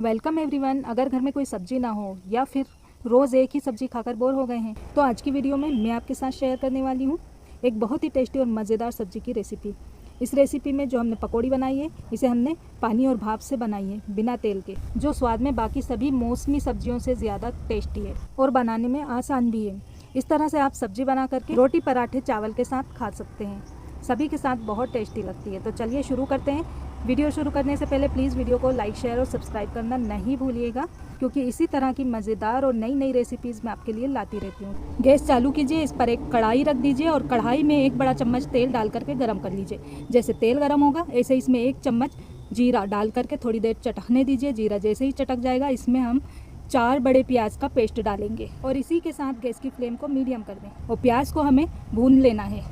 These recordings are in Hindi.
Welcome everyone. अगर घर में कोई सब्जी ना हो या फिर रोज़ एक ही सब्जी खाकर बोर हो गए हैं तो आज की वीडियो में मैं आपके साथ शेयर करने वाली हूँ एक बहुत ही टेस्टी और मज़ेदार सब्जी की रेसिपी। इस रेसिपी में जो हमने पकौड़ी बनाई है इसे हमने पानी और भाप से बनाई है, बिना तेल के, जो स्वाद में बाकी सभी मौसमी सब्जियों से ज़्यादा टेस्टी है और बनाने में आसान भी है। इस तरह से आप सब्जी बना करके रोटी, पराठे, चावल के साथ खा सकते हैं। सभी के साथ बहुत टेस्टी लगती है। तो चलिए शुरू करते हैं। वीडियो शुरू करने से पहले प्लीज़ वीडियो को लाइक, शेयर और सब्सक्राइब करना नहीं भूलिएगा, क्योंकि इसी तरह की मज़ेदार और नई नई रेसिपीज़ मैं आपके लिए लाती रहती हूँ। गैस चालू कीजिए, इस पर एक कढ़ाई रख दीजिए और कढ़ाई में 1 बड़ा चम्मच तेल डाल करके गरम कर लीजिए। जैसे तेल गरम होगा ऐसे इसमें 1 चम्मच जीरा डाल करके थोड़ी देर चटकने दीजिए। जीरा जैसे ही चटक जाएगा इसमें हम 4 बड़े प्याज का पेस्ट डालेंगे और इसी के साथ गैस की फ्लेम को मीडियम कर दें और प्याज को हमें भून लेना है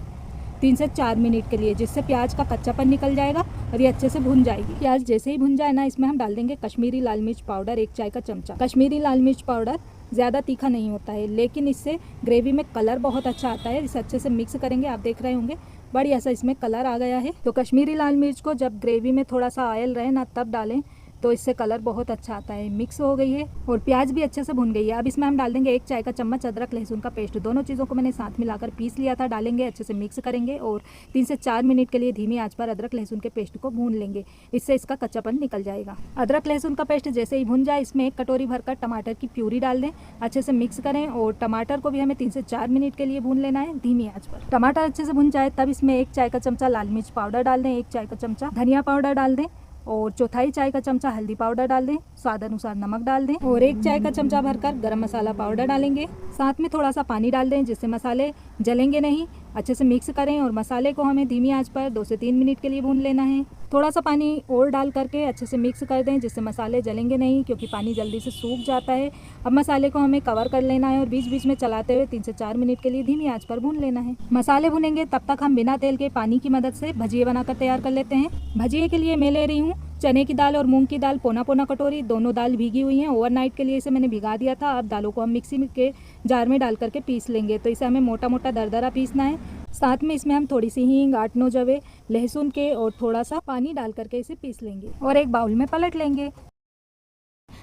3 से 4 मिनट के लिए, जिससे प्याज का कच्चापन निकल जाएगा और ये अच्छे से भुन जाएगी। प्याज जैसे ही भुन जाए ना, इसमें हम डाल देंगे कश्मीरी लाल मिर्च पाउडर 1 चाय का चमचा। कश्मीरी लाल मिर्च पाउडर ज़्यादा तीखा नहीं होता है, लेकिन इससे ग्रेवी में कलर बहुत अच्छा आता है। इसे अच्छे से मिक्स करेंगे। आप देख रहे होंगे बढ़िया सा इसमें कलर आ गया है। तो कश्मीरी लाल मिर्च को जब ग्रेवी में थोड़ा सा ऑयल रहे ना तब डालें, तो इससे कलर बहुत अच्छा आता है। मिक्स हो गई है और प्याज भी अच्छे से भुन गई है। अब इसमें हम डाल देंगे 1 चाय का चम्मच अदरक लहसुन का पेस्ट। दोनों चीज़ों को मैंने साथ मिलाकर पीस लिया था। डालेंगे, अच्छे से मिक्स करेंगे और 3 से 4 मिनट के लिए धीमी आंच पर अदरक लहसुन के पेस्ट को भून लेंगे। इससे इसका कच्चापन निकल जाएगा। अदरक लहसुन का पेस्ट जैसे ही भुन जाए इसमें 1 कटोरी भरकर टमाटर की प्यूरी डाल दें। अच्छे से मिक्स करें और टमाटर को भी हमें 3 से 4 मिनट के लिए भून लेना है धीमी आंच पर। टमाटर अच्छे से भुन जाए तब इसमें 1 चाय का चमचा लाल मिर्च पाउडर डाल दें, 1 चाय का चमचा धनिया पाउडर डाल दें और 1/4 चाय का चमचा हल्दी पाउडर डाल दें। स्वाद अनुसार नमक डाल दें और 1 चाय का चमचा भरकर गरम मसाला पाउडर डालेंगे। साथ में थोड़ा सा पानी डाल दें जिससे मसाले जलेंगे नहीं। अच्छे से मिक्स करें और मसाले को हमें धीमी आंच पर 2 से 3 मिनट के लिए भून लेना है। थोड़ा सा पानी और डाल करके अच्छे से मिक्स कर दें जिससे मसाले जलेंगे नहीं, क्योंकि पानी जल्दी से सूख जाता है। अब मसाले को हमें कवर कर लेना है और बीच बीच में चलाते हुए 3 से 4 मिनट के लिए धीमी आंच पर भून लेना है। मसाले भुनेंगे तब तक हम बिना तेल के पानी की मदद से भजिए बनाकर तैयार कर लेते हैं। भजिए के लिए मैं ले रही हूँ चने की दाल और मूंग की दाल पौना कटोरी। दोनों दाल भीगी हुई हैं। ओवरनाइट के लिए इसे मैंने भिगा दिया था। अब दालों को हम मिक्सी के जार में डाल करके पीस लेंगे। तो इसे हमें मोटा मोटा दरदरा पीसना है। साथ में इसमें हम थोड़ी सी हींग, 8-9 जवे लहसुन के और थोड़ा सा पानी डाल करके इसे पीस लेंगे और एक बाउल में पलट लेंगे।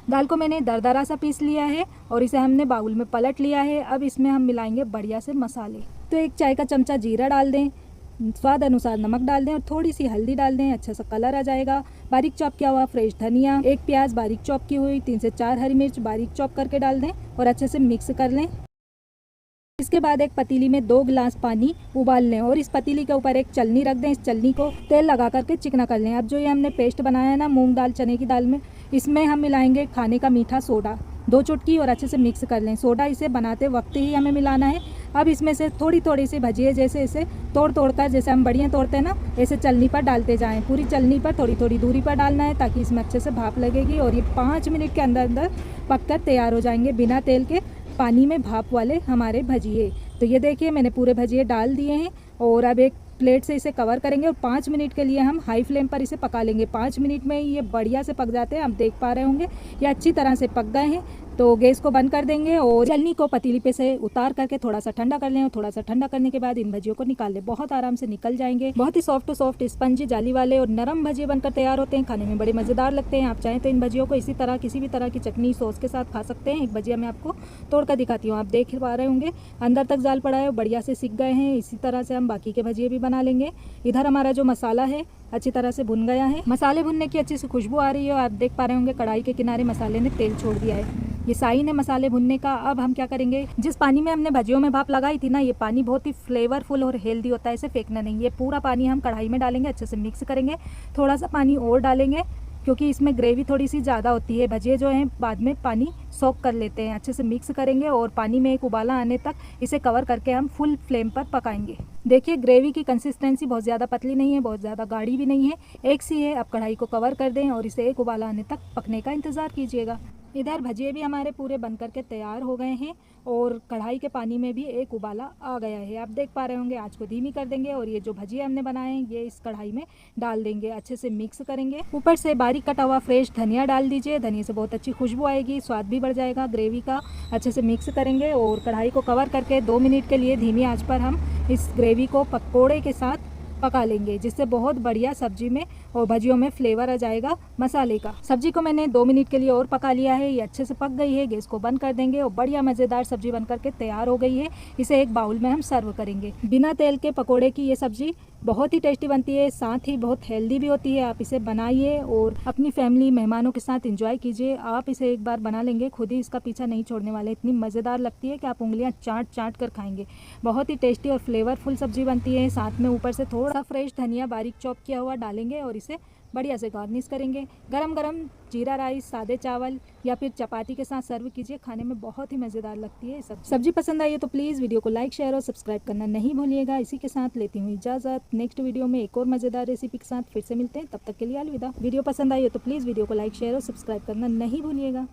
दाल को मैंने दरदरा सा पीस लिया है और इसे हमने बाउल में पलट लिया है। अब इसमें हम मिलाएंगे बढ़िया से मसाले। तो 1 चाय का चमचा जीरा डाल दें, स्वाद अनुसार नमक डाल दें और थोड़ी सी हल्दी डाल दें। अच्छा सा कलर आ जाएगा। बारीक चॉप किया हुआ फ्रेश धनिया, 1 प्याज बारीक चॉप की हुई, 3 से 4 हरी मिर्च बारीक चॉप करके डाल दें और अच्छे से मिक्स कर लें। इसके बाद एक पतीली में 2 गिलास पानी उबाल लें और इस पतीली के ऊपर एक चलनी रख दें। इस चलनी को तेल लगा करके चिकना कर लें। अब जो ये हमने पेस्ट बनाया है ना मूंग दाल चने की दाल में, इसमें हम मिलाएंगे खाने का मीठा सोडा 2 चुटकी और अच्छे से मिक्स कर लें। सोडा इसे बनाते वक्त ही हमें मिलाना है। अब इसमें से थोड़ी थोड़ी सी भजिए जैसे इसे तोड़ कर, जैसे हम बढ़िया तोड़ते हैं ना, ऐसे चलनी पर डालते जाएं। पूरी चलनी पर थोड़ी थोड़ी दूरी पर डालना है ताकि इसमें अच्छे से भाप लगेगी और ये 5 मिनट के अंदर अंदर पककर तैयार हो जाएंगे बिना तेल के पानी में भाप वाले हमारे भजिए। तो ये देखिए मैंने पूरे भजिए डाल दिए हैं और अब एक प्लेट से इसे कवर करेंगे और 5 मिनट के लिए हम हाई फ्लेम पर इसे पका लेंगे। 5 मिनट में ये बढ़िया से पक जाते हैं। आप देख पा रहे होंगे ये अच्छी तरह से पक गए हैं। तो गैस को बंद कर देंगे और चलनी को पतीली पे से उतार करके थोड़ा सा ठंडा कर लें और थोड़ा सा ठंडा करने के बाद इन भजियों को निकाल लें। बहुत आराम से निकल जाएंगे। बहुत ही सॉफ्ट स्पंजी जाली वाले और नरम भजिए बनकर तैयार होते हैं। खाने में बड़े मज़ेदार लगते हैं। आप चाहें तो इन भजियों को इसी तरह किसी भी तरह की चटनी सॉस के साथ खा सकते हैं। एक भजिया मैं आपको तोड़ कर दिखाती हूँ। आप देख पा रहे होंगे अंदर तक जाल पड़ा है, बढ़िया से सिक गए हैं। इसी तरह से हम बाकी के भजिए भी बना लेंगे। इधर हमारा जो मसाला है अच्छी तरह से भुन गया है। मसाले भुनने की अच्छी सी खुशबू आ रही है। आप देख पा रहे होंगे कढ़ाई के किनारे मसाले ने तेल छोड़ दिया है। ये साइन है मसाले भुनने का। अब हम क्या करेंगे, जिस पानी में हमने भजियों में भाप लगाई थी ना, ये पानी बहुत ही फ्लेवरफुल और हेल्दी होता है। इसे फेंकना नहीं। ये पूरा पानी हम कढ़ाई में डालेंगे, अच्छे से मिक्स करेंगे। थोड़ा सा पानी और डालेंगे क्योंकि इसमें ग्रेवी थोड़ी सी ज़्यादा होती है। भजिए जो हैं बाद में पानी सोक कर लेते हैं। अच्छे से मिक्स करेंगे और पानी में एक उबाला आने तक इसे कवर करके हम फुल फ्लेम पर पकाएंगे। देखिए ग्रेवी की कंसिस्टेंसी बहुत ज़्यादा पतली नहीं है, बहुत ज़्यादा गाढ़ी भी नहीं है, एक सी है। अब कढ़ाई को कवर कर दें और इसे एक उबाला आने तक पकने का इंतज़ार कीजिएगा। इधर भजिए भी हमारे पूरे बन करके तैयार हो गए हैं और कढ़ाई के पानी में भी एक उबाला आ गया है। आप देख पा रहे होंगे। आंच को धीमी कर देंगे और ये जो भजिए हमने बनाए हैं ये इस कढ़ाई में डाल देंगे। अच्छे से मिक्स करेंगे। ऊपर से बारीक कटा हुआ फ्रेश धनिया डाल दीजिए। धनिया से बहुत अच्छी खुशबू आएगी, स्वाद भी बढ़ जाएगा ग्रेवी का। अच्छे से मिक्स करेंगे और कढ़ाई को कवर करके 2 मिनट के लिए धीमी आंच पर हम इस ग्रेवी को पकौड़े के साथ पका लेंगे, जिससे बहुत बढ़िया सब्जी में और भजियों में फ्लेवर आ जाएगा मसाले का। सब्जी को मैंने 2 मिनट के लिए और पका लिया है। ये अच्छे से पक गई है। गैस को बंद कर देंगे और बढ़िया मज़ेदार सब्जी बनकर के तैयार हो गई है। इसे एक बाउल में हम सर्व करेंगे। बिना तेल के पकोड़े की ये सब्जी बहुत ही टेस्टी बनती है, साथ ही बहुत हेल्दी भी होती है। आप इसे बनाइए और अपनी फैमिली मेहमानों के साथ एंजॉय कीजिए। आप इसे एक बार बना लेंगे, खुद ही इसका पीछा नहीं छोड़ने वाले। इतनी मज़ेदार लगती है कि आप उंगलियां चाट चाट कर खाएंगे। बहुत ही टेस्टी और फ्लेवरफुल सब्जी बनती है। साथ में ऊपर से थोड़ा फ्रेश धनिया बारीक चॉप किया हुआ डालेंगे और इसे बढ़िया से गार्निश करेंगे। गरम गरम जीरा राइस, सादे चावल या फिर चपाती के साथ सर्व कीजिए। खाने में बहुत ही मज़ेदार लगती है। सब्जी पसंद आई है तो प्लीज़ वीडियो को लाइक, शेयर और सब्सक्राइब करना नहीं भूलिएगा। इसी के साथ लेती हूँ इजाज़त। नेक्स्ट वीडियो में एक और मज़ेदार रेसिपी के साथ फिर से मिलते हैं। तब तक के लिए अलविदा। वीडियो पसंद आई हो तो प्लीज़ वीडियो को लाइक, शेयर और सब्सक्राइब करना नहीं भूलिएगा।